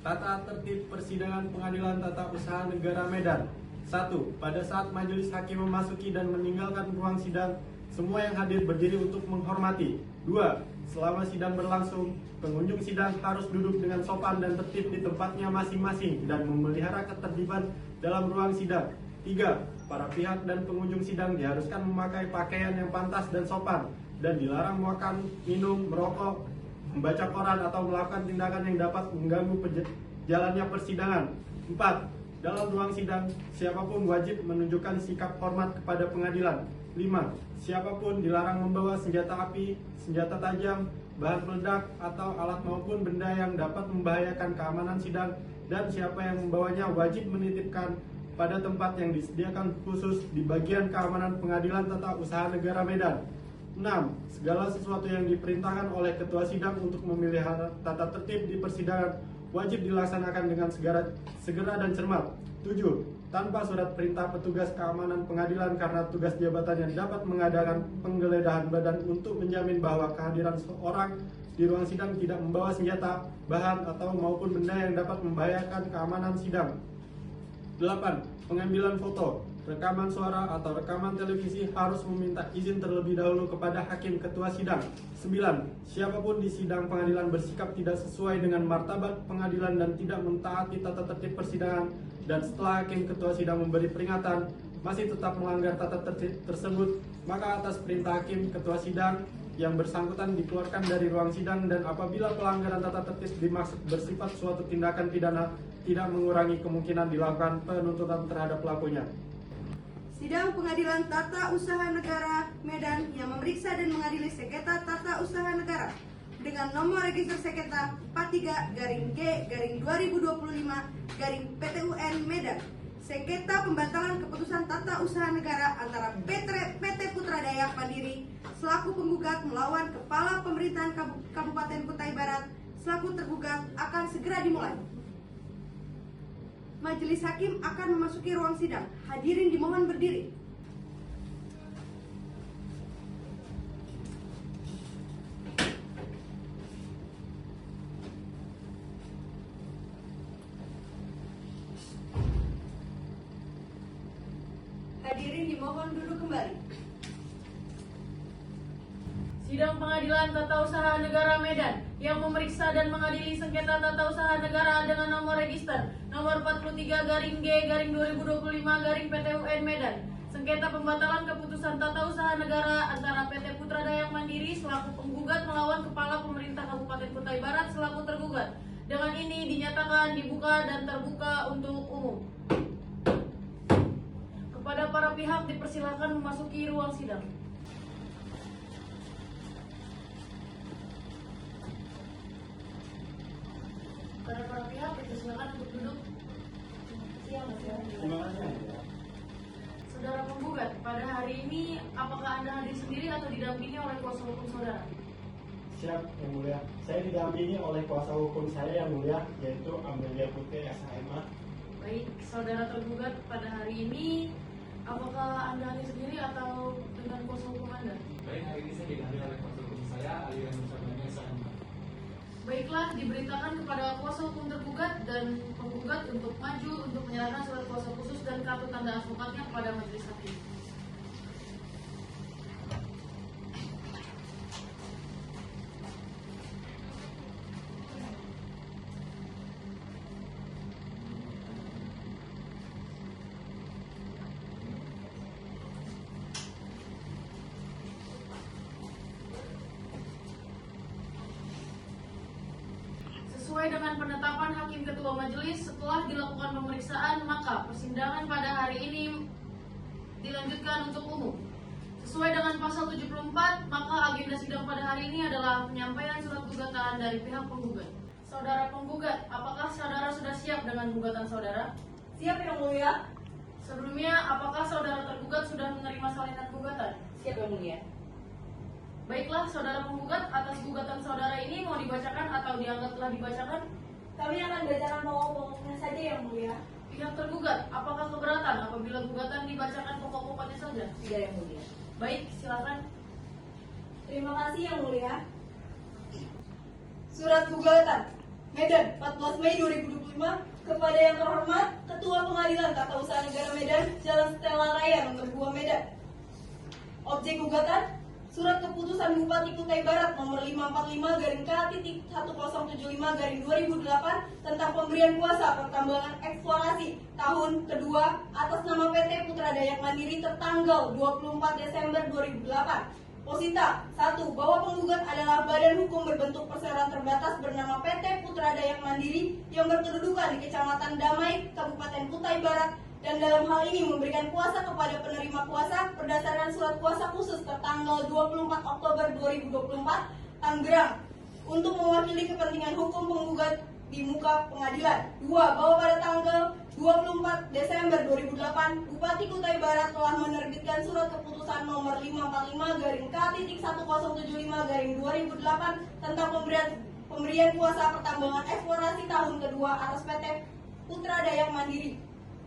Tata tertib persidangan Pengadilan Tata Usaha Negara Medan. 1. Pada saat majelis hakim memasuki dan meninggalkan ruang sidang, semua yang hadir berdiri untuk menghormati. 2. Selama sidang berlangsung, pengunjung sidang harus duduk dengan sopan dan tertib di tempatnya masing-masing dan memelihara ketertiban dalam ruang sidang. 3. Para pihak dan pengunjung sidang diharuskan memakai pakaian yang pantas dan sopan dan dilarang makan, minum, merokok, membaca koran atau melakukan tindakan yang dapat mengganggu jalannya persidangan. 4. Dalam ruang sidang, siapapun wajib menunjukkan sikap hormat kepada pengadilan. 5. Siapapun dilarang membawa senjata api, senjata tajam, bahan peledak, atau alat maupun benda yang dapat membahayakan keamanan sidang, dan siapa yang membawanya wajib menitipkan pada tempat yang disediakan khusus di bagian keamanan Pengadilan Tata Usaha Negara Medan. 6. Segala sesuatu yang diperintahkan oleh ketua sidang untuk memelihara tata tertib di persidangan wajib dilaksanakan dengan segera dan cermat. 7. Tanpa surat perintah petugas keamanan pengadilan karena tugas jabatannya dapat mengadakan penggeledahan badan untuk menjamin bahwa kehadiran seorang di ruang sidang tidak membawa senjata, bahan, atau maupun benda yang dapat membahayakan keamanan sidang. 8. Pengambilan foto, rekaman suara, atau rekaman televisi harus meminta izin terlebih dahulu kepada hakim ketua sidang. 9. Siapapun di sidang pengadilan bersikap tidak sesuai dengan martabat pengadilan dan tidak mentaati tata tertib persidangan, dan setelah hakim ketua sidang memberi peringatan masih tetap melanggar tata tertib tersebut, maka atas perintah hakim ketua sidang yang bersangkutan dikeluarkan dari ruang sidang, dan apabila pelanggaran tata tertib dimaksud bersifat suatu tindakan pidana, tidak mengurangi kemungkinan dilakukan penuntutan terhadap pelakunya. Sidang Pengadilan Tata Usaha Negara Medan yang memeriksa dan mengadili sengketa tata usaha negara dengan nomor register sengketa 43-G/2025-PTUN Medan. Sengketa pembatalan keputusan tata usaha negara antara PT Putra Dayak Mandiri selaku penggugat melawan Kepala Pemerintahan Kabupaten Kutai Barat selaku tergugat akan segera dimulai. Majelis hakim akan memasuki ruang sidang. Hadirin dimohon berdiri. Hadirin dimohon duduk kembali. Sidang Pengadilan Tata Usaha Negara Medan yang memeriksa dan mengadili sengketa tata usaha negara dengan nomor register nomor 43-G/2025-PTUN Medan. Sengketa pembatalan keputusan tata usaha negara antara PT Putra Dayak Mandiri selaku penggugat melawan Kepala Pemerintah Kabupaten Kutai Barat selaku tergugat. Dengan ini dinyatakan dibuka dan terbuka untuk umum. Kepada para pihak dipersilakan memasuki ruang sidang. Kepada para pihak dipersilakan untuk duduk. Saudara penggugat, pada hari ini apakah Anda hadir sendiri atau didampingi oleh kuasa hukum saudara? Siap, Yang Mulia. Saya didampingi oleh kuasa hukum saya, Yang Mulia, yaitu Amelia Putri SHMA. Baik, saudara tergugat, pada hari ini apakah Anda hadir sendiri atau dengan kuasa hukum Anda? Baik, hari ini saya didampingi oleh kuasa hukum saya, Aliran Nusabanya SHMA. Baiklah, diberitakan kepada kuasa hukum tergugat dan penggugat untuk maju untuk menyerahkan surat kuasa khusus dan kartu tanda advokatnya kepada majelis hakim. Sesuai dengan penetapan Hakim Ketua Majelis, setelah dilakukan pemeriksaan, maka persidangan pada hari ini dilanjutkan untuk umum. Sesuai dengan pasal 74, maka agenda sidang pada hari ini adalah penyampaian surat gugatan dari pihak penggugat. Saudara penggugat, apakah saudara sudah siap dengan gugatan saudara? Siap, Yang Mulia. Sebelumnya, apakah saudara tergugat sudah menerima salinan gugatan? Siap, Yang Mulia. Baiklah, saudara penggugat, atas gugatan saudara ini mau dibacakan atau dianggap telah dibacakan? Kami akan bacakan pokok-pokoknya saja, Yang Mulia. Pihak tergugat, apakah keberatan apabila gugatan dibacakan pokok-pokoknya saja? Tidak, Yang Mulia. Baik, silakan. Terima kasih, Yang Mulia. Surat gugatan. Medan, 14 Mei 2025, kepada yang terhormat Ketua Pengadilan Tata Usaha Negara Medan, Jalan Stella Raya nomor 2 Medan. Objek gugatan, Surat Keputusan Bupati Kutai Barat nomor 545-K.1075-2008 tentang pemberian kuasa pertambangan eksplorasi tahun kedua atas nama PT Putra Dayak Mandiri tertanggal 24 Desember 2008. Posita 1. Bahwa penggugat adalah badan hukum berbentuk perseroan terbatas bernama PT Putra Dayak Mandiri yang berkedudukan di Kecamatan Damai, Kabupaten Kutai Barat, dan dalam hal ini memberikan kuasa kepada penerima kuasa berdasarkan surat kuasa khusus tertanggal 24 Oktober 2024, Tangerang, untuk mewakili kepentingan hukum penggugat di muka pengadilan. 2. Bahwa pada tanggal 24 Desember 2008, Bupati Kutai Barat telah menerbitkan surat keputusan nomor 545-K1075-2008 tentang pemberian kuasa pertambangan eksplorasi tahun kedua atas PT Putra Dayak Mandiri.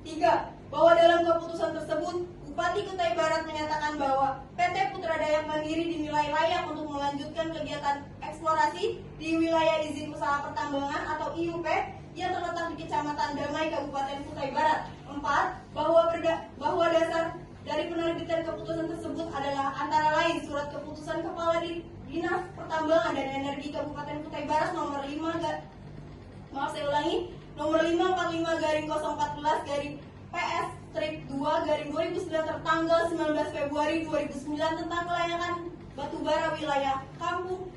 3. Bahwa dalam keputusan tersebut, Bupati Kutai Barat menyatakan bahwa PT Putra Dayak Mandiri dinilai layak untuk melanjutkan kegiatan eksplorasi di wilayah izin usaha pertambangan atau IUP yang terletak di Kecamatan Damai, Kabupaten Kutai Barat. 4. Bahwa dasar dari penerbitan keputusan tersebut adalah antara lain surat keputusan Kepala Dinas Pertambangan dan Energi Kabupaten Kutai Barat nomor 5/014/PS-2/2009 tertanggal 19 Februari 2009 tentang kelayakan batubara wilayah KP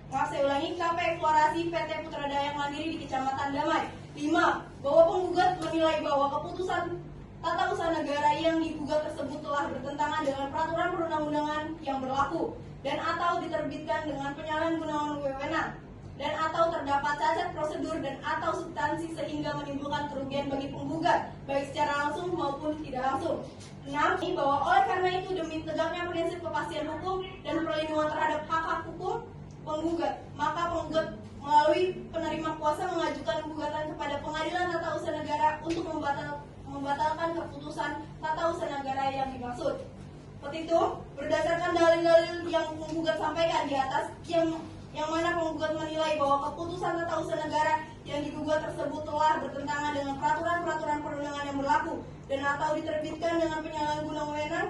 Eksplorasi PT Putra Dayak Mandiri di Kecamatan Damai. 5. Bahwa penggugat menilai bahwa keputusan tata usaha negara yang digugat tersebut telah bertentangan dengan peraturan perundang-undangan yang berlaku dan atau diterbitkan dengan penyalahgunaan wewenang dan atau terdapat cacat prosedur dan atau substansi sehingga menimbulkan kerugian bagi penggugat baik secara langsung maupun tidak langsung. 6. Bahwa oleh karena itu demi tegaknya prinsip kepastian hukum dan perlindungan terhadap hak-hak hukum penggugat, maka penggugat melalui penerima kuasa mengajukan gugatan kepada Pengadilan Tata Usaha Negara untuk membatalkan keputusan tata usaha negara yang dimaksud. Petitum berdasarkan dalil-dalil yang penggugat sampaikan di atas yang mana penggugat menilai bahwa keputusan tata usaha negara yang digugat tersebut telah bertentangan dengan peraturan-peraturan perundangan yang berlaku dan atau diterbitkan dengan penyalahgunaan wewenang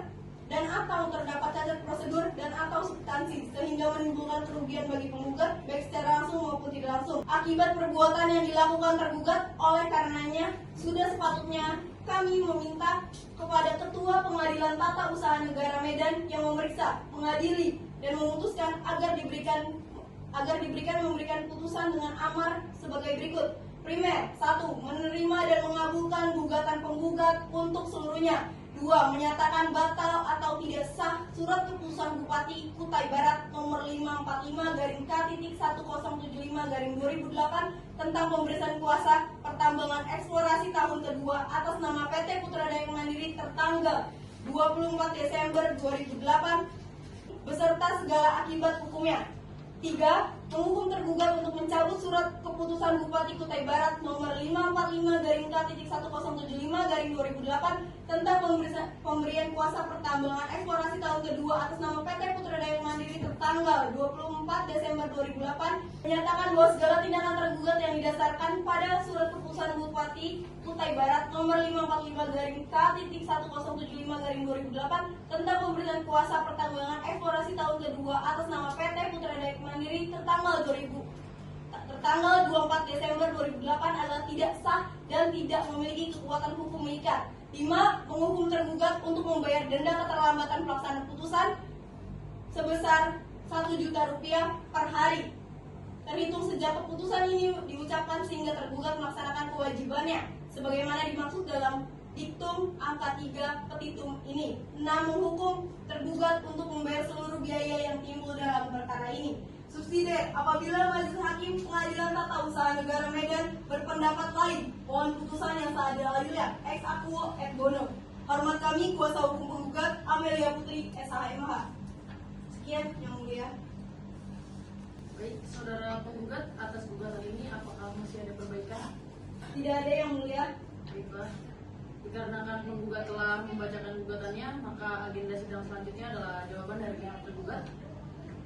dan atau terdapat cacat prosedur dan atau substansi sehingga menimbulkan kerugian bagi penggugat baik secara langsung maupun tidak langsung akibat perbuatan yang dilakukan tergugat. Oleh karenanya sudah sepatutnya kami meminta kepada Ketua Pengadilan Tata Usaha Negara Medan yang memeriksa, mengadili dan memutuskan agar memberikan putusan dengan amar sebagai berikut. Primer, 1. Menerima dan mengabulkan gugatan penggugat untuk seluruhnya. 2. Menyatakan batal atau tidak sah surat keputusan Bupati Kutai Barat nomor 545-K1075-2008 tentang pemberian kuasa pertambangan eksplorasi tahun kedua atas nama PT Putra Dayak Mandiri tertanggal 24 Desember 2008 beserta segala akibat hukumnya. 3. Menghukum tergugat untuk mencabut surat keputusan Bupati Kutai Barat nomor 545-K1075-2008 tentang pemberian kuasa pertambangan eksplorasi tahun kedua atas nama PT Putra Dayak Mandiri tertanggal 24 Desember 2008, menyatakan bahwa segala tindakan tergugat yang didasarkan pada surat keputusan Bupati Kutai Barat nomor 545-K1075-2008 tentang pemberian kuasa pertambangan eksplorasi tahun kedua atas nama PT Putra Dayak Mandiri tertanggal 24 Desember 2008 adalah tidak sah dan tidak memiliki kekuatan hukum mengikat. 5. Menghukum tergugat untuk membayar denda keterlambatan pelaksanaan putusan sebesar Rp1.000.000 per hari terhitung sejak keputusan ini diucapkan sehingga tergugat melaksanakan kewajibannya sebagaimana dimaksud dalam diktum angka 3 petitum ini. 6. Menghukum tergugat untuk membayar seluruh biaya yang timbul dalam perkara ini. Subsidiar, apabila Majelis Hakim Pengadilan Tata Usaha Negara Medan berpendapat lain, mohon putusan yang seadil-adilnya ex aequo et bono. Hormat kami, kuasa hukum penggugat Amelia Putri SHMH. Sekian yang mulia. Baik, saudara penggugat, atas gugatan ini apakah masih ada perbaikan? Tidak ada yang mulia. Baiklah, dikarenakan penggugat telah membacakan gugatannya, maka agenda sidang selanjutnya adalah jawaban dari pihak tergugat.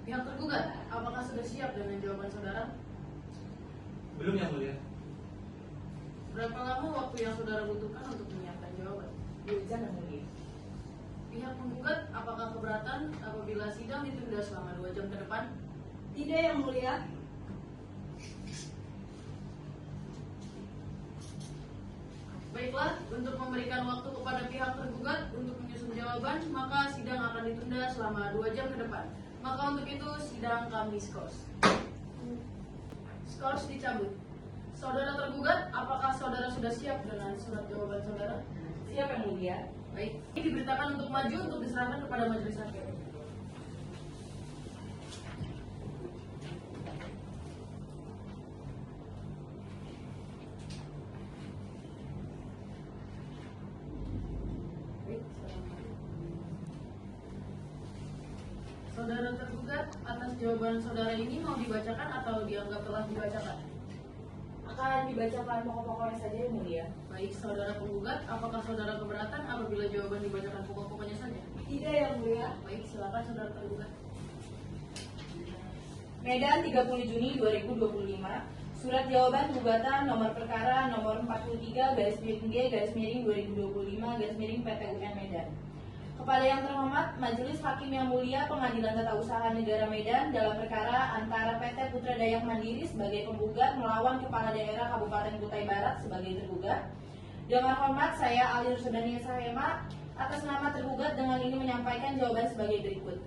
Pihak tergugat, apakah sudah siap dengan jawaban saudara? Belum yang mulia. Berapa lama waktu yang saudara butuhkan untuk menyiapkan jawaban? 2 jam yang mulia. Pihak penggugat apakah keberatan apabila sidang ditunda selama 2 jam ke depan? Tidak yang mulia. Baiklah, untuk memberikan waktu kepada pihak tergugat untuk menyusun jawaban, maka sidang akan ditunda selama 2 jam ke depan. Maka untuk itu sidang kami skors. Skors dicabut. Saudara tergugat, apakah saudara sudah siap dengan surat jawaban saudara? Siap yang mulia. Baik, ini diberitakan untuk maju untuk diserahkan kepada majelis hakim. Baik, saudara tergugat, atas jawaban saudara ini mau dibacakan atau dianggap telah dibacakan? Akan dibacakan pokok-pokoknya saja yang mulia. Baik, saudara penggugat, apakah saudara keberatan apabila jawaban dibacakan pokok-pokoknya saja? Tidak yang mulia. Baik, silakan saudara tergugat. Medan 30 Juni 2025. Surat jawaban gugatan nomor perkara nomor 43 garis miring G garis miring 2025 garis miring PT UN Medan. Kepada yang terhormat Majelis Hakim yang Mulia Pengadilan Tata Usaha Negara Medan dalam perkara antara PT Putra Dayak Mandiri sebagai penggugat melawan Kepala Daerah Kabupaten Kutai Barat sebagai tergugat. Dengan hormat saya Ali Rusudani Sahema atas nama tergugat dengan ini menyampaikan jawaban sebagai berikut.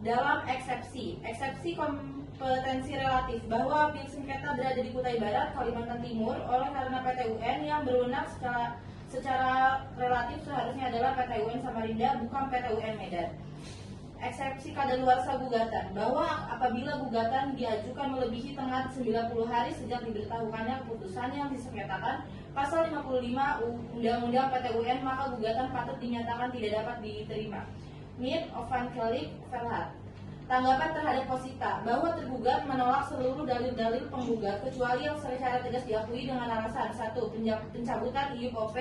Dalam eksepsi kompetensi relatif bahwa objek sengketa berada di Kutai Barat, Kalimantan Timur oleh karena PT UN yang berwenang secara relatif seharusnya adalah PT UN Samarinda, bukan PT UN Medan. Eksepsi kadaluarsa gugatan bahwa apabila gugatan diajukan melebihi tenggat 90 hari sejak diberitahukannya keputusan yang disengketakan pasal 55 Undang-Undang PT UN, maka gugatan patut dinyatakan tidak dapat diterima. Mir Ovan Kelik Verhat. Tanggapan terhadap posita bahwa tergugat menolak seluruh dalil-dalil penggugat kecuali yang secara tegas diakui dengan alasan 1. Pencabutan IUP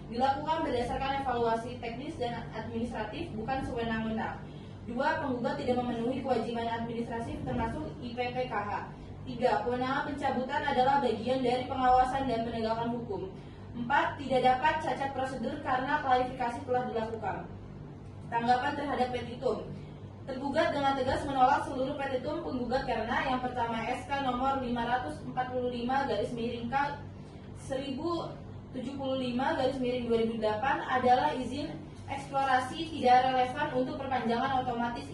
dilakukan berdasarkan evaluasi teknis dan administratif bukan sewenang-wenang. 2. Penggugat tidak memenuhi kewajiban administratif termasuk IPPKH. 3. Kewenangan pencabutan adalah bagian dari pengawasan dan penegakan hukum. 4. Tidak dapat cacat prosedur karena klarifikasi telah dilakukan. Tanggapan terhadap petitum. Tergugat dengan tegas menolak seluruh petitum penggugat karena yang pertama SK nomor 545 garis miring K 1075 garis miring 2008 adalah izin eksplorasi tidak relevan untuk perpanjangan otomatis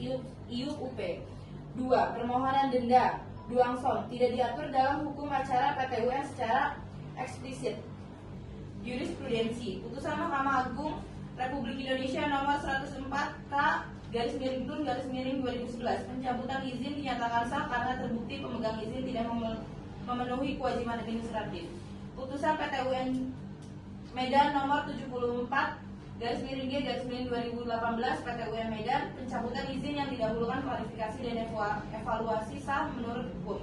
IUP. 2. Permohonan denda Duangson tidak diatur dalam hukum acara PT UN secara eksplisit. Jurisprudensi putusan Mahkamah Agung Republik Indonesia nomor 104 K garis miring Tun garis miring 2011 pencabutan izin dinyatakan sah karena terbukti pemegang izin tidak memenuhi kewajiban administratif. Putusan PT UN Medan nomor 74 garis miring G garis miring 2018 PT UN Medan pencabutan izin yang didahulukan klarifikasi dan evaluasi sah menurut hukum.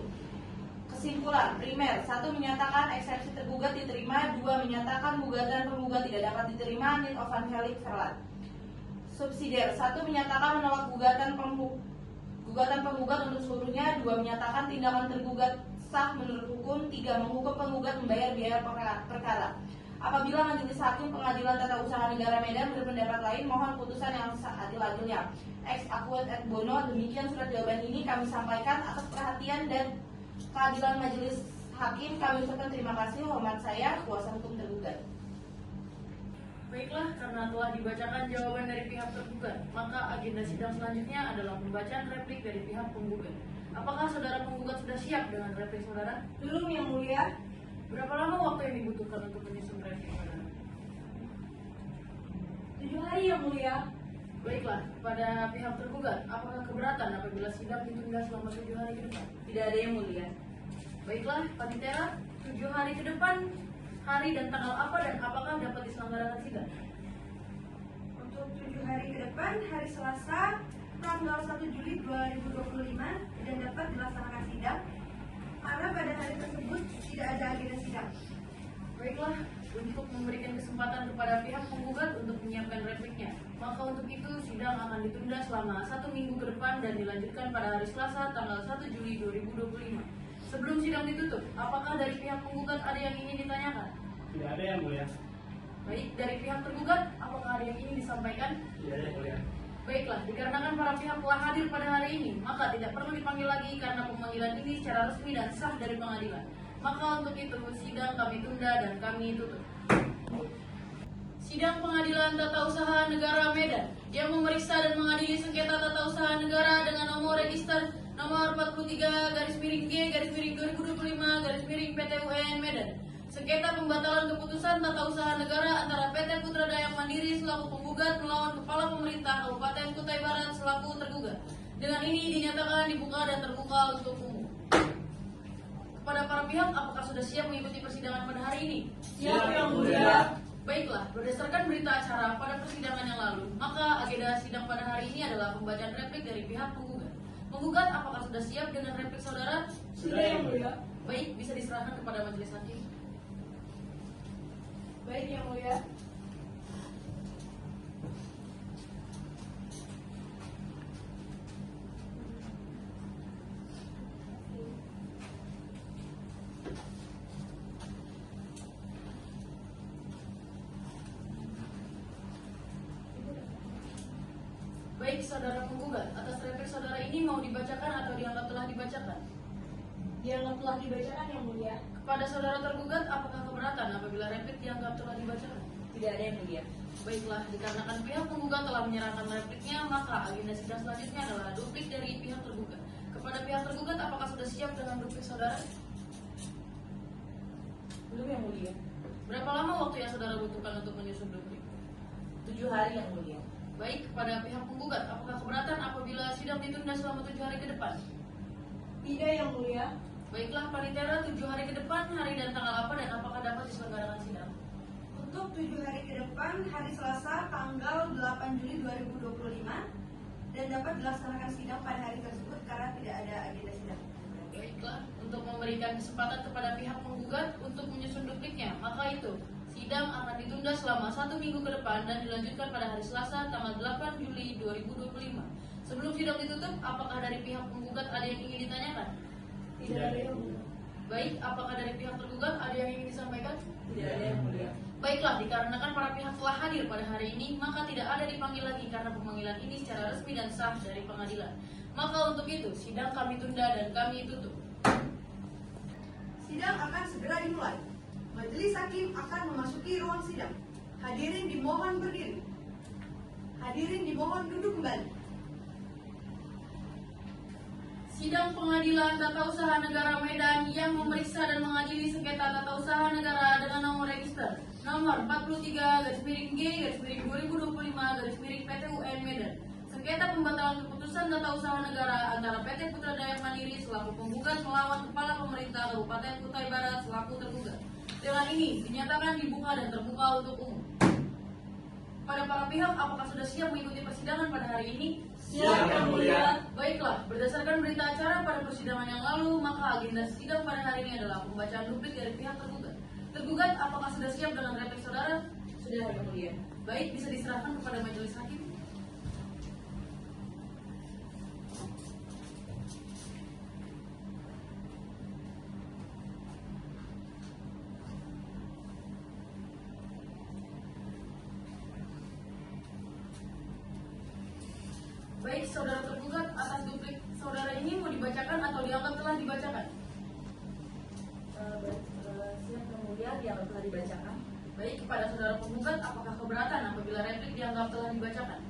Kesimpulan primer 1. Menyatakan eksepsi tergugat diterima. 2. Menyatakan gugatan penggugat tidak dapat diterima. Nit Ovan Helik Verlat. Subsidiar 1. Menyatakan menolak gugatan penggugat untuk seluruhnya. 2. Menyatakan tindakan tergugat sah menurut hukum. 3. Menghukum penggugat membayar biaya perkara. Apabila Majelis Hakim Pengadilan Tata Usaha Negara Medan berpendapat lain, mohon putusan yang seadil-adilnya. Ex Aquat et Bono. Demikian surat jawaban ini kami sampaikan atas perhatian dan keadilan Majelis Hakim. Kami ucapkan terima kasih. Hormat saya, kuasa hukum tergugat. Baiklah, karena telah dibacakan jawaban dari pihak tergugat, maka agenda sidang selanjutnya adalah pembacaan replik dari pihak penggugat. Apakah saudara penggugat sudah siap dengan replik saudara? Belum yang mulia. Berapa lama waktu yang dibutuhkan untuk menyusun replik saudara? 7 hari yang mulia. Baiklah, pada pihak tergugat, apakah keberatan apabila sidang ditunda selama 7 hari ke depan? Tidak ada yang mulia. Baiklah, Panitera, 7 hari ke depan, hari dan tanggal apa dan apakah dapat diselenggarakan sidang? Untuk 7 hari ke depan, hari Selasa, tanggal 1 Juli 2025 dan dapat dilaksanakan sidang karena pada hari tersebut tidak ada agenda sidang. Baiklah, untuk memberikan kesempatan kepada pihak penggugat untuk menyiapkan repliknya, maka untuk itu sidang akan ditunda selama 1 minggu ke depan dan dilanjutkan pada hari Selasa tanggal 1 Juli 2025. Sebelum sidang ditutup, apakah dari pihak penggugat ada yang ingin ditanyakan? Tidak ada yang mulia. Baik, dari pihak tergugat, apakah ada yang ingin disampaikan? Tidak ada yang mulia. Baiklah, dikarenakan para pihak telah hadir pada hari ini, maka tidak perlu dipanggil lagi karena pemanggilan ini secara resmi dan sah dari pengadilan. Maka untuk itu, sidang kami tunda dan kami tutup. Sidang Pengadilan Tata Usaha Negara Medan yang memeriksa dan mengadili sengketa tata usaha negara dengan nomor register nomor 43-G-2025-PT UN Medan. Sengketa pembatalan keputusan tata usaha negara antara PT Putra Daya Mandiri selaku penggugat melawan Kepala Pemerintah Kabupaten Kutai Barat selaku tergugat. Dengan ini dinyatakan dibuka dan terbuka untuk umum. Kepada para pihak, apakah sudah siap mengikuti persidangan pada hari ini? Siap, Yang Mulia. Baiklah, berdasarkan berita acara pada persidangan yang lalu, maka agenda sidang pada hari ini adalah pembacaan replik dari pihak penggugat. Penggugat, apakah sudah siap dengan replik saudara? Sudah, Yang Mulia. Baik, bisa diserahkan kepada majelis hakim. Baik, Yang Mulia. Baik, saudara penggugat, atas replik saudara ini mau dibacakan atau dianggap telah dibacakan? Dianggap telah dibacakan, Yang Mulia. Kepada saudara tergugat, apakah keberatan apabila replik dianggap telah dibacakan? Tidak ada, Yang Mulia. Baiklah, dikarenakan pihak penggugat telah menyerahkan repliknya, maka agenda sidang selanjutnya adalah duplik dari pihak tergugat. Kepada pihak tergugat, apakah sudah siap dengan duplik saudara? Belum, Yang Mulia. Berapa lama waktu yang saudara butuhkan untuk menyusun duplik? 7 hari, Yang Mulia. Baik, kepada pihak penggugat, apakah keberatan apabila sidang ditunda selama 7 hari ke depan? Tidak, Yang Mulia. Baiklah, Panitera, 7 hari ke depan, hari dan tanggal apa dan apakah dapat diselenggarakan sidang? Untuk 7 hari ke depan, hari Selasa tanggal 8 Juli 2025 dan dapat dilaksanakan sidang pada hari tersebut karena tidak ada agenda sidang. Baiklah, untuk memberikan kesempatan kepada pihak penggugat untuk menyusun dupliknya, maka itu sidang akan ditunda selama 1 minggu ke depan dan dilanjutkan pada hari Selasa tanggal 8 Juli 2025. Sebelum sidang ditutup, apakah dari pihak penggugat ada yang ingin ditanyakan? Tidak ada, Yang Mulia. Baik, apakah dari pihak tergugat ada yang ingin disampaikan? Tidak ada, Yang Mulia. Baiklah, dikarenakan para pihak telah hadir pada hari ini, maka tidak ada dipanggil lagi karena pemanggilan ini secara resmi dan sah dari pengadilan. Maka untuk itu, sidang kami tunda dan kami tutup. Sidang akan segera dimulai. Majelis hakim akan memasuki ruang sidang. Hadirin dimohon berdiri. Hadirin dimohon duduk kembali. Sidang Pengadilan Tata Usaha Negara Medan yang memeriksa dan mengadili sengketa tata usaha negara dengan nomor register nomor 43-G-2025-PT UN Medan. Sengketa pembatalan keputusan tata usaha negara antara PT Putra Daya Mandiri selaku penggugat melawan Kepala Pemerintah Kabupaten Kutai Barat selaku tergugat. Dengan ini dinyatakan dibuka dan terbuka untuk umum. Pada para pihak, apakah sudah siap mengikuti persidangan pada hari ini? Siap, Yang Mulia. Baiklah, berdasarkan berita acara pada persidangan yang lalu, maka agenda sidang pada hari ini adalah pembacaan duplik dari pihak tergugat. Tergugat, apakah sudah siap dengan replik saudara? Sudah, Yang Mulia. Baik, bisa diserahkan kepada majelis hakim. Baik, saudara tergugat, atas duplik saudara ini mau dibacakan atau dianggap telah dibacakan? Siap, Yang Mulia, dianggap telah dibacakan. Baik, kepada saudara penggugat, apakah keberatan apabila replik dianggap telah dibacakan?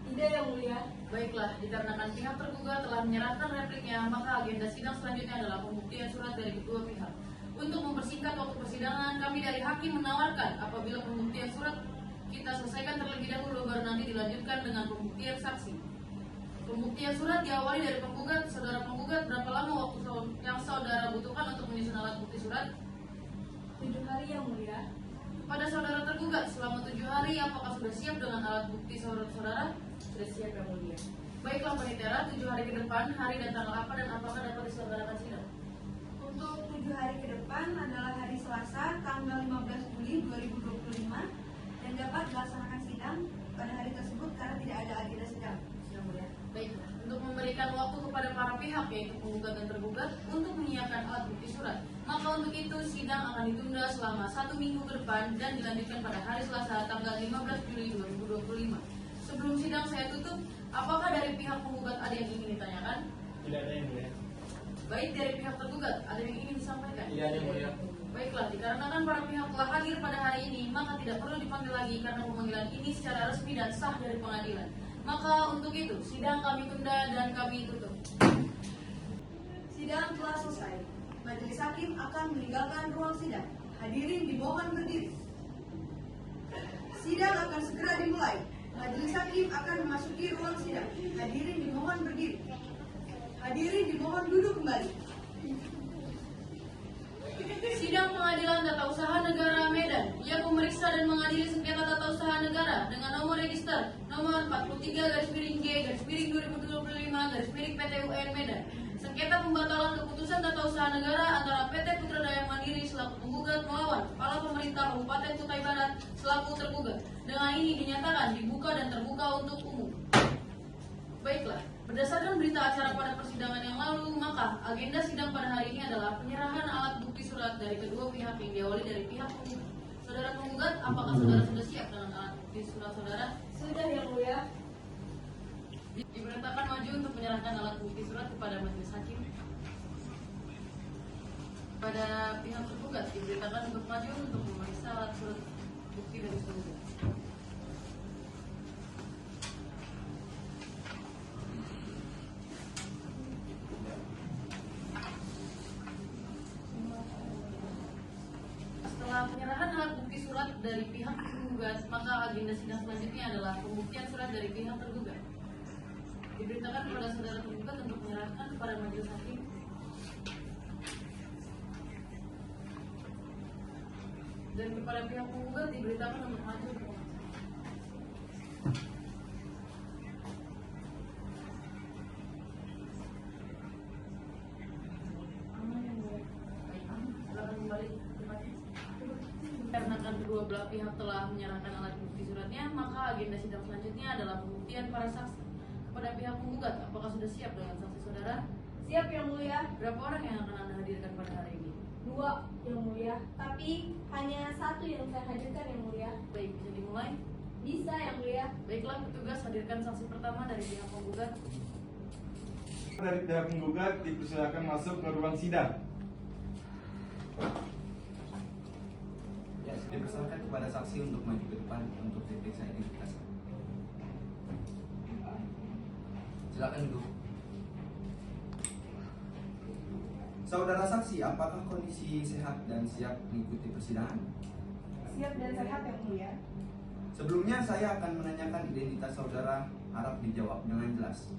Tidak, Yang Mulia. Baiklah, dikarenakan pihak tergugat telah menyerahkan repliknya, maka agenda sidang selanjutnya adalah pembuktian surat dari kedua pihak. Untuk mempersingkat waktu persidangan, kami dari hakim menawarkan apabila pembuktian surat kita selesaikan terlebih dahulu, baru nanti dilanjutkan dengan pembuktian saksi. Pembuktian surat diawali dari penggugat. Saudara penggugat, berapa lama waktu yang saudara butuhkan untuk menyusun alat bukti surat? 7 hari, Yang Mulia. Pada saudara tergugat, selama 7 hari, apakah sudah siap dengan alat bukti saudara? Sudah siap, Yang Mulia. Baiklah, Panitera, 7 hari ke depan, hari dan tanggal apa dan apakah dapat diselenggarakan sidang? Untuk 7 hari ke depan adalah hari Selasa tanggal 15 Juli 2025 dan dapat dilaksanakan sidang pada hari tersebut karena tidak ada agenda sidang. Yang Mulia. Baiklah, untuk memberikan waktu kepada para pihak yaitu penggugat dan tergugat untuk menyiapkan alat bukti surat. Maka untuk itu sidang akan ditunda selama 1 minggu ke depan dan dilanjutkan pada hari Selasa tanggal 15 Juli 2025. Sebelum sidang saya tutup, apakah dari pihak penggugat ada yang ingin ditanyakan? Tidak ada yang mulia. Baik, dari pihak tergugat ada yang ingin disampaikan? Tidak ada yang mulia. Baiklah, dikarenakan para pihak telah hadir pada hari ini, maka tidak perlu dipanggil lagi karena pemanggilan ini secara resmi dan sah dari pengadilan. Maka untuk itu, sidang kami tunda dan kami tutup. Sidang telah selesai. Majelis hakim akan meninggalkan ruang sidang. Hadirin dimohon berdiri. Sidang akan segera dimulai. Majelis hakim akan memasuki ruang sidang. Hadirin dimohon berdiri. Hadirin dimohon duduk kembali. Sidang Pengadilan Tata Usaha Negara Medan yang memeriksa dan mengadili sengketa tata usaha negara dengan nomor register nomor 43-G/2025-PT UN Medan. Sengketa pembatalan keputusan tata usaha negara antara PT Putra Daya Mandiri selaku penggugat melawan Kepala Pemerintah Kabupaten Kutai Barat selaku tergugat. Dengan ini dinyatakan dibuka dan terbuka untuk umum. Baiklah, berdasarkan berita acara pada persidangan yang lalu, maka agenda sidang pada hari ini adalah penyerahan alat bukti surat dari kedua pihak yang diawali dari pihak penggugat. Saudara penggugat, apakah saudara sudah siap dengan alat bukti surat saudara? Sudah yang mulia. Diperintahkan maju untuk menyerahkan alat bukti surat kepada majelis hakim. Pada pihak tergugat diberitakan untuk maju untuk memeriksa alat surat bukti dari tergugat. Setelah penyerahan alat bukti surat dari pihak tergugat, maka agenda sidang selanjutnya adalah pembuktian surat dari pihak tergugat. Diberitakan kepada saudara tergugat untuk menyerahkan kepada majelis hakim. Dan kepada pihak penggugat diberitakan untuk maju. Silakan kembali ke tempatnya. Karena kedua belah pihak telah menyerahkan alat bukti suratnya, maka agenda sidang selanjutnya adalah pembuktian para saksi. Kepada pihak penggugat, apakah sudah siap dengan saksi saudara? Siap yang mulia. Berapa orang yang akan Anda hadirkan pada hari ini? 2 yang mulia. Tapi hanya 1 yang saya hadirkan yang mulia. Baik, bisa dimulai? Bisa yang mulia. Baiklah, petugas hadirkan saksi pertama dari pihak penggugat. Dari pihak penggugat dipersilakan masuk ke ruang sidang. Ya, dipersilakan kepada saksi untuk maju ke depan untuk diperiksa identitas. Silakan duduk. Saudara saksi, apakah kondisi sehat dan siap mengikuti persidangan? Siap dan sehat yang mulia. Sebelumnya saya akan menanyakan identitas saudara, harap dijawab dengan jelas.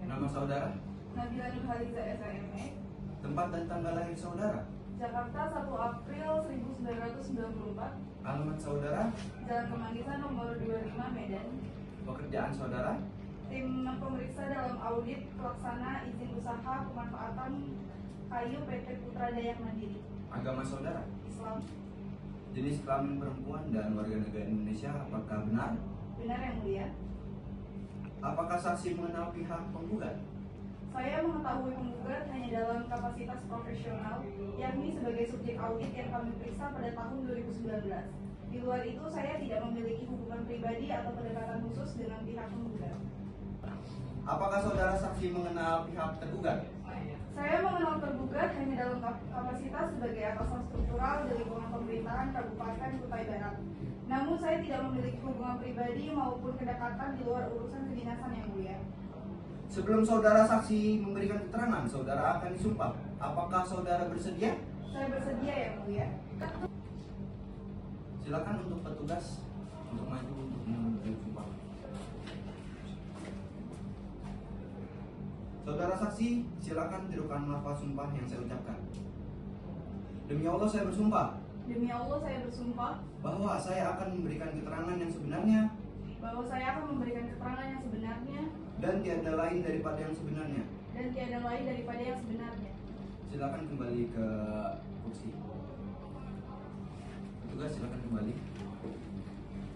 Nama saudara, Nabila Nurhaliza SIME, tempat dan tanggal lahir saudara, Jakarta 1 April 1994, alamat saudara, Jalan Kemanggisan nomor 25 Medan. pekerjaan saudara, Tim pemeriksa dalam audit pelaksana izin usaha pemanfaatan kayu PT Putra Daya Mandiri. agama saudara, Islam. jenis kelamin perempuan dan warga negara Indonesia apakah benar? Benar yang mulia. Apakah saksi mengenal pihak penggugat? Saya mengetahui penggugat hanya dalam kapasitas profesional, yakni sebagai subjek audit yang kami periksa pada tahun 2019. Di luar itu, saya tidak memiliki hubungan pribadi atau kedekatan khusus dengan pihak penggugat. Apakah saudara saksi mengenal pihak tergugat? Saya mengenal tergugat hanya dalam kapasitas sebagai atasan struktural di lingkungan pemerintahan Kabupaten Kutai Barat. Namun saya tidak memiliki hubungan pribadi maupun kedekatan di luar urusan kedinasan yang mulia. Sebelum saudara saksi memberikan keterangan, saudara akan disumpah. Apakah saudara bersedia? Saya bersedia yang mulia. Silakan untuk petugas untuk maju untuk memberi sumpah. Saudara saksi, silakan tirukan lafaz sumpah yang saya ucapkan. Demi Allah saya bersumpah Demi Allah saya bersumpah bahwa saya akan memberikan keterangan yang sebenarnya bahwa saya akan memberikan keterangan yang sebenarnya dan tiada lain daripada yang sebenarnya. dan tiada lain daripada yang sebenarnya. Silakan kembali ke kursi. Petugas silakan kembali.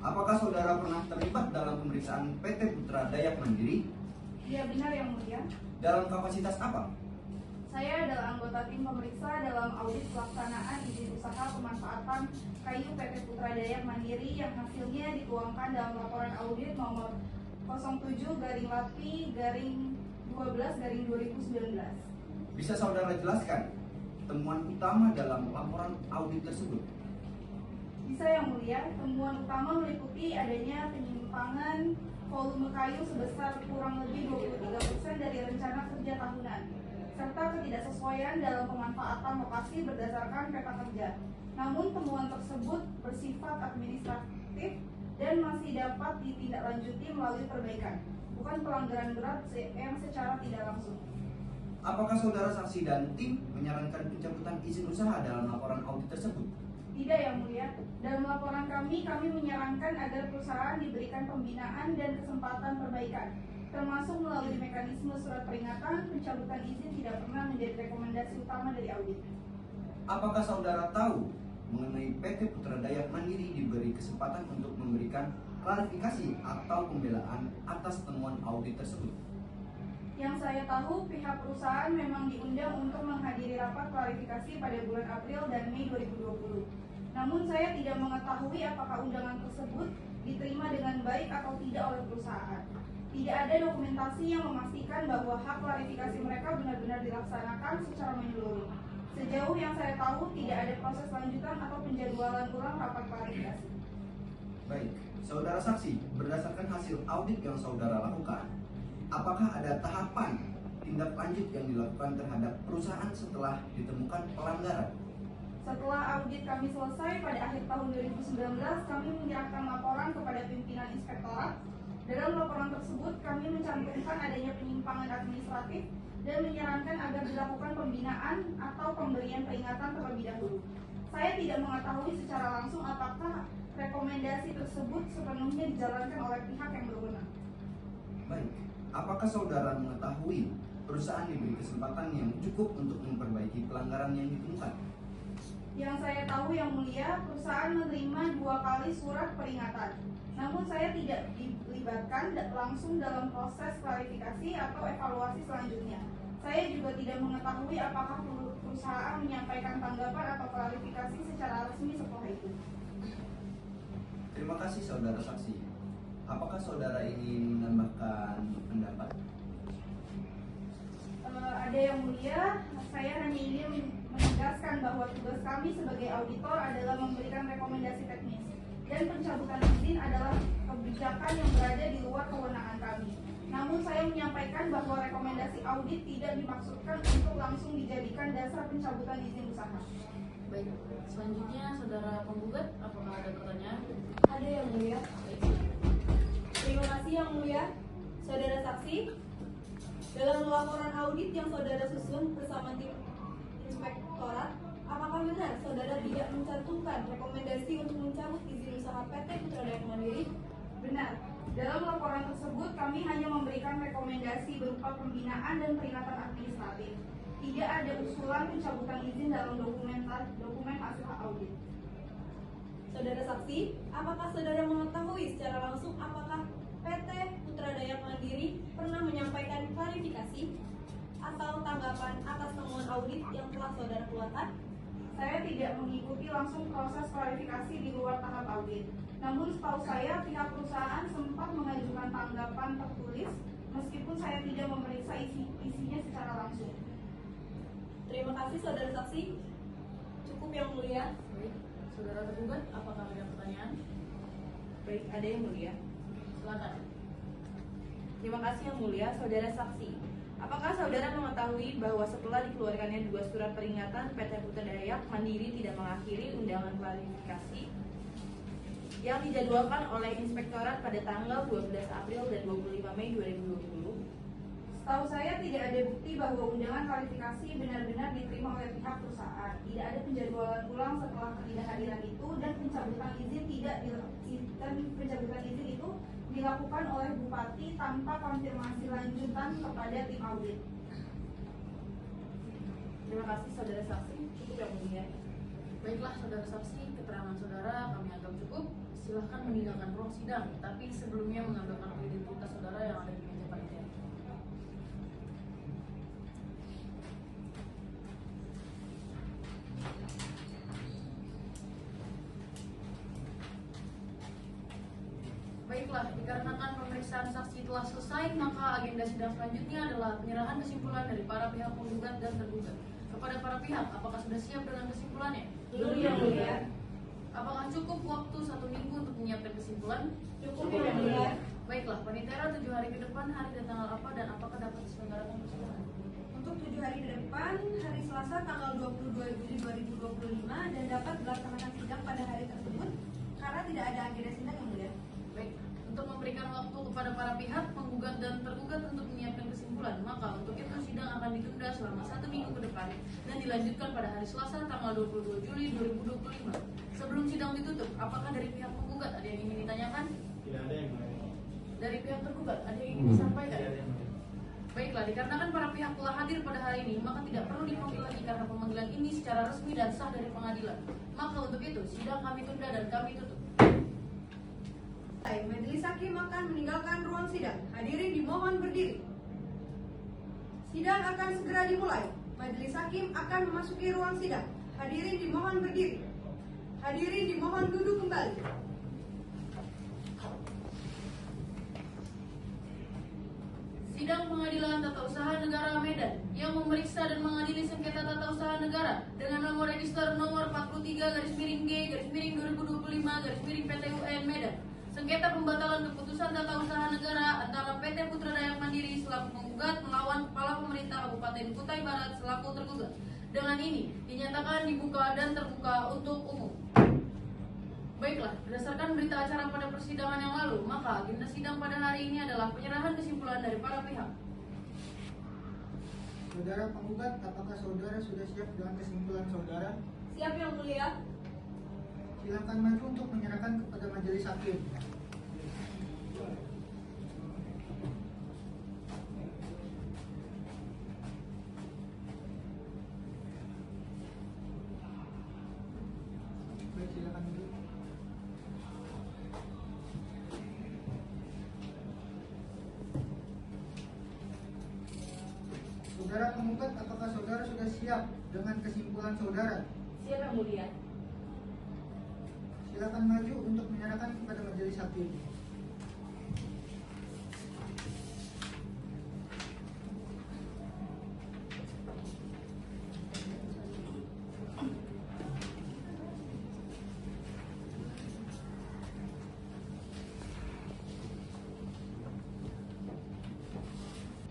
Apakah saudara pernah terlibat dalam pemeriksaan PT Putra Daya Mandiri? Iya benar yang mulia. Dalam kapasitas apa? Saya adalah anggota tim pemeriksa dalam audit pelaksanaan izin usaha pemanfaatan kayu PT Putra Dayak Mandiri yang hasilnya dituangkan dalam laporan audit nomor 07-LAPI-12-2019. Bisa saudara jelaskan temuan utama dalam laporan audit tersebut? Bisa yang mulia, temuan utama meliputi adanya penyimpangan volume kayu sebesar kurang lebih 23% dari rencana kerja tahunan, serta ketidaksesuaian dalam pemanfaatan lokasi berdasarkan peta kerja. Namun temuan tersebut bersifat administratif dan masih dapat ditindaklanjuti melalui perbaikan, bukan pelanggaran berat yang secara tidak langsung. Apakah saudara saksi dan tim menyarankan pencabutan izin usaha dalam laporan audit tersebut? Tidak yang mulia, dalam laporan kami menyarankan agar perusahaan diberikan pembinaan dan kesempatan perbaikan, termasuk melalui mekanisme surat peringatan. Pencabutan izin tidak pernah menjadi rekomendasi utama dari audit. Apakah saudara tahu mengenai PT Putra Dayak Mandiri diberi kesempatan untuk memberikan klarifikasi atau pembelaan atas temuan audit tersebut? Yang saya tahu, pihak perusahaan memang diundang untuk menghadiri rapat klarifikasi pada bulan April dan Mei 2020. Namun saya tidak mengetahui apakah undangan tersebut diterima dengan baik atau tidak oleh perusahaan. Tidak ada dokumentasi yang memastikan bahwa hak klarifikasi mereka benar-benar dilaksanakan secara menyeluruh. Sejauh yang saya tahu, tidak ada proses lanjutan atau penjadwalan ulang rapat klarifikasi. Baik, saudara saksi, berdasarkan hasil audit yang saudara lakukan, apakah ada tahapan tindak lanjut yang dilakukan terhadap perusahaan setelah ditemukan pelanggaran? Setelah audit kami selesai pada akhir tahun 2019, kami menyerahkan laporan kepada pimpinan inspektorat. Dalam laporan tersebut, kami mencantumkan adanya penyimpangan administratif dan menyarankan agar dilakukan pembinaan atau pemberian peringatan terlebih dahulu. Saya tidak mengetahui secara langsung apakah rekomendasi tersebut sepenuhnya dijalankan oleh pihak yang berwenang. Baik, apakah saudara mengetahui perusahaan diberi kesempatan yang cukup untuk memperbaiki pelanggaran yang ditemukan? Yang saya tahu yang mulia, perusahaan menerima 2 kali surat peringatan. Namun saya tidak dilibatkan langsung dalam proses klarifikasi atau evaluasi selanjutnya. Saya juga tidak mengetahui apakah perusahaan menyampaikan tanggapan atau klarifikasi secara resmi setelah itu. Terima kasih saudara saksi. Apakah saudara ingin menambahkan pendapat? Ada yang mulia, saya hanya ingin menegaskan bahwa tugas kami sebagai auditor adalah memberikan rekomendasi teknis dan pencabutan izin adalah kebijakan yang berada di luar kewenangan kami. Namun saya menyampaikan bahwa rekomendasi audit tidak dimaksudkan untuk langsung dijadikan dasar pencabutan izin usaha. Baik, selanjutnya saudara penggugat, apakah ada pertanyaan? Ada yang mulia. Terima kasih yang mulia. Saudara saksi, dalam laporan audit yang saudara susun bersama tim inspektorat, apakah benar saudara tidak mencantumkan rekomendasi untuk mencabut izin usaha PT Putra Dayak Mandiri? Benar. Dalam laporan tersebut kami hanya memberikan rekomendasi berupa pembinaan dan peringatan administratif. Tidak ada usulan pencabutan izin dalam dokumen hasil audit. Saudara saksi, apakah saudara mengetahui secara langsung apakah PT Putra Dayak Mandiri pernah menyampaikan klarifikasi atau tanggapan atas temuan audit yang telah saudara keluarkan? Saya tidak mengikuti langsung proses klarifikasi di luar tahap audit. Namun setahu saya pihak perusahaan sempat mengajukan tanggapan tertulis meskipun saya tidak memeriksa isinya secara langsung. Terima kasih saudara saksi. Cukup yang mulia. Baik, saudara tergugat, apakah ada pertanyaan? Baik, ada yang mulia. Silakan. Terima kasih yang mulia, saudara saksi. Apakah saudara mengetahui bahwa setelah dikeluarkannya 2 surat peringatan, PT Putra Dayak Mandiri tidak mengakhiri undangan klarifikasi yang dijadwalkan oleh inspektorat pada tanggal 12 April dan 25 Mei 2020? Setahu saya tidak ada bukti bahwa undangan klarifikasi benar-benar diterima oleh pihak perusahaan. Tidak ada penjadwalan ulang setelah ketidakhadiran itu dan pencabutan izin itu dilakukan oleh Bupati tanpa konfirmasi lanjutan kepada tim audit. Terima kasih saudara saksi. Cukup yang mulia. Baiklah saudara saksi, keterangan saudara kami anggap cukup. Silahkan meninggalkan ruang sidang, tapi sebelumnya mengambil kartu identitas saudara yang ada di meja panitia. Baiklah, dikarenakan pemeriksaan saksi telah selesai, maka agenda sidang selanjutnya adalah penyerahan kesimpulan dari para pihak penggugat dan tergugat. Kepada para pihak, apakah sudah siap dengan kesimpulannya? Belum, Yang Mulia. Apakah cukup waktu 1 minggu untuk menyiapkan kesimpulan? Cukup, Yang Mulia. Baiklah, Panitera 7 hari ke depan hari dan tanggal apa dan apakah dapat diselenggarakan persidangan? Untuk 7 hari ke depan, hari Selasa tanggal 22 Juli 2025 dan dapat dilaksanakan sidang pada hari tersebut karena tidak ada agenda sidang yang mulia. Baik, untuk memberikan waktu kepada para pihak penggugat dan tergugat untuk menyiapkan kesimpulan, maka untuk itu sidang akan ditunda selama 1 minggu ke depan dan dilanjutkan pada hari Selasa tanggal 22 Juli 2025. Sebelum sidang ditutup, apakah dari pihak penggugat ada yang ingin ditanyakan? Tidak ada yang mulia. Dari pihak tergugat ada yang ingin disampaikan? Tidak ada yang mulia. Baiklah, dikarenakan para pihak telah hadir pada hari ini, maka tidak perlu dipanggil lagi karena pemanggilan ini secara resmi dan sah dari pengadilan. Maka untuk itu, sidang kami tunda dan kami tutup. Majelis hakim akan meninggalkan ruang sidang. Hadirin dimohon berdiri. Sidang akan segera dimulai. Majelis hakim akan memasuki ruang sidang. Hadirin dimohon berdiri. Hadirin dimohon duduk kembali. Sidang Pengadilan Tata Usaha Negara Medan yang memeriksa dan mengadili sengketa tata usaha negara dengan nomor register nomor 43-G-2025-PTUN Medan. Sengketa pembatalan keputusan tata usaha negara antara PT Putra Dayak Mandiri selaku penggugat melawan Kepala Pemerintah Kabupaten Kutai Barat selaku tergugat. Dengan ini dinyatakan dibuka dan terbuka untuk umum. Baiklah, berdasarkan berita acara pada persidangan yang lalu, maka agenda sidang pada hari ini adalah penyerahan kesimpulan dari para pihak. Saudara penggugat, apakah saudara sudah siap dengan kesimpulan saudara? Siap, Yang Mulia. Silakan maju untuk menyerahkan kepada majelis hakim. Baik, silakan duduk. Saudara penggugat, apakah saudara sudah siap dengan kesimpulan saudara? Siap, Yang Mulia. Silakan maju untuk menyerahkan kepada majelis hakim.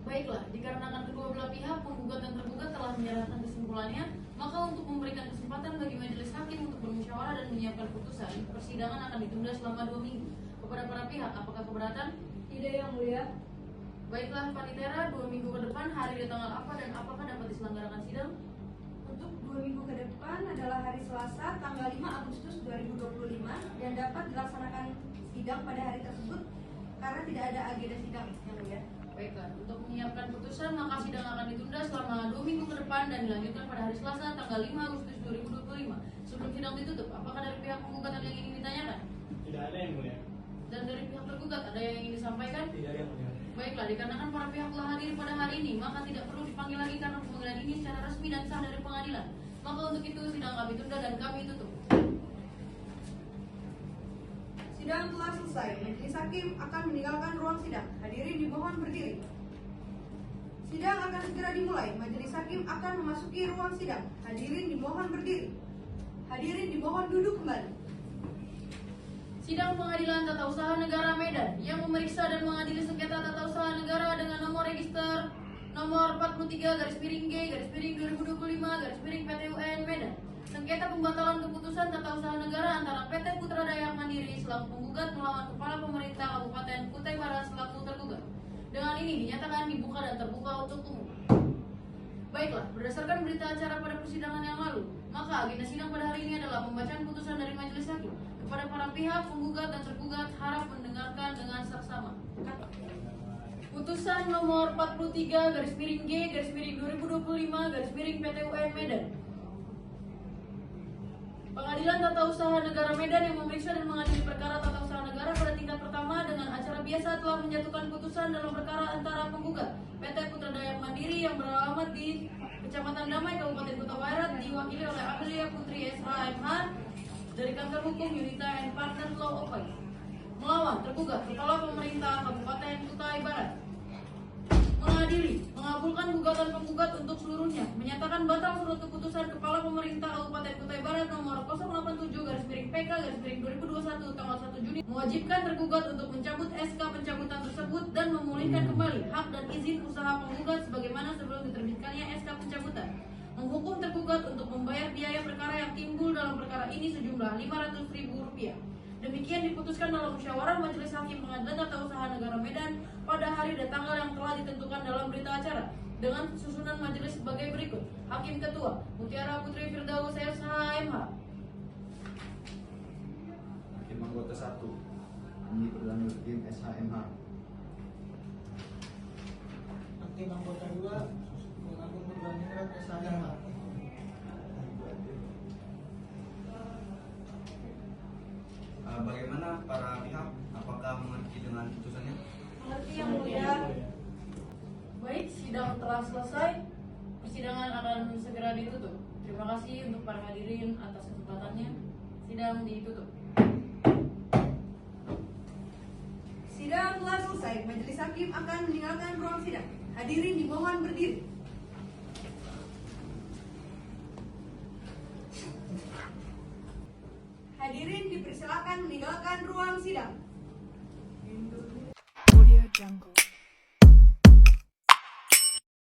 Baiklah, dikarenakan kedua belah pihak, penggugat dan tergugat telah menyerahkan kesimpulannya, maka untuk memberikan kesempatan bagi majelis hakim untuk bermusyawarah dan menyiapkan putusan, persidangan akan ditunda selama 2 minggu. Kepada para pihak, apakah keberatan? Tidak, Yang Mulia. Baiklah, Panitera, 2 minggu ke depan hari dan tanggal apa dan apakah dapat diselenggarakan sidang? Untuk 2 minggu ke depan adalah hari Selasa tanggal 5 Agustus 2025 dan dapat dilaksanakan sidang pada hari tersebut karena tidak ada agenda sidang yang mulia. Baiklah, untuk menyiapkan putusan maka sidang akan ditunda selama 2 minggu ke depan dan dilanjutkan pada hari Selasa tanggal 5 Agustus 2025. Sebelum sidang ditutup, apakah dari pihak penggugat ada yang ingin ditanyakan? Tidak ada yang mulia. Dan dari pihak tergugat ada yang ingin disampaikan? Tidak ada yang mulia. Baiklah, dikarenakan para pihak telah hadir pada hari ini, maka tidak perlu dipanggil lagi karena pemanggilan ini secara resmi dan sah dari pengadilan. Maka untuk itu sidang kami tunda dan kami tutup. Sidang telah selesai. Majelis hakim akan meninggalkan ruang sidang. Hadirin dimohon berdiri. Sidang akan segera dimulai. Majelis hakim akan memasuki ruang sidang. Hadirin dimohon berdiri. Hadirin dimohon duduk kembali. Sidang Pengadilan Tata Usaha Negara Medan yang memeriksa dan mengadili sengketa tata usaha negara dengan nomor register nomor 43-G-2025-PTUN Medan. Sengketa pembatalan keputusan tata usaha negara antara PT Putra Dayak Mandiri selaku penggugat melawan Kepala Pemerintah Kabupaten Kutai Barat selaku tergugat. Dengan ini dinyatakan dibuka dan terbuka untuk umum. Baiklah, berdasarkan berita acara pada persidangan yang lalu, maka agenda sidang pada hari ini adalah pembacaan putusan dari majelis hakim. Kepada para pihak, penggugat dan tergugat harap mendengarkan dengan saksama. Putusan nomor 43-G-2025-PTUN Medan. Pengadilan Tata Usaha Negara Medan yang memeriksa dan mengadili perkara tata usaha negara pada tingkat pertama dengan acara biasa telah menjatuhkan putusan dalam perkara antara penggugat PT Putra Dayak Mandiri yang beralamat di Kecamatan Damai, Kabupaten Kutai Barat, diwakili oleh Amelia Putri SHMH dari Kantor Hukum Unita and Partner Law Office, melawan tergugat Kepala Pemerintah Kabupaten Kutai Barat. Mengadili, mengabulkan gugatan penggugat untuk seluruhnya, menyatakan batal surat keputusan Kepala Pemerintah Kabupaten Kutai Barat nomor 087/PK/2021 tanggal 1 Juni, mewajibkan tergugat untuk mencabut SK pencabutan tersebut dan memulihkan kembali hak dan izin usaha penggugat sebagaimana sebelum diterbitkannya SK pencabutan. Menghukum tergugat untuk membayar biaya perkara yang timbul dalam perkara ini sejumlah Rp500.000. Demikian diputuskan dalam musyawarah Majelis Hakim Pengadilan Tata Usaha Negara Medan pada hari dan tanggal yang telah ditentukan dalam berita acara dengan susunan majelis sebagai berikut. Hakim Ketua Mutiara Putri Firdaus SHMH. Hakim anggota 1 Andi Burhanuddin SHMH. Hakim anggota 2 Agung Nurbaningrat SHMH. Bagaimana para pihak? Apakah mengerti dengan putusannya? Mengerti yang mulia. Baik, sidang telah selesai. Persidangan akan segera ditutup. Terima kasih untuk para hadirin atas kesempatannya. Sidang ditutup. Sidang telah selesai. Majelis hakim akan meninggalkan ruang sidang. Hadirin dimohon berdiri. Hadirin dipersilakan meninggalkan ruang sidang. Audio Jungle.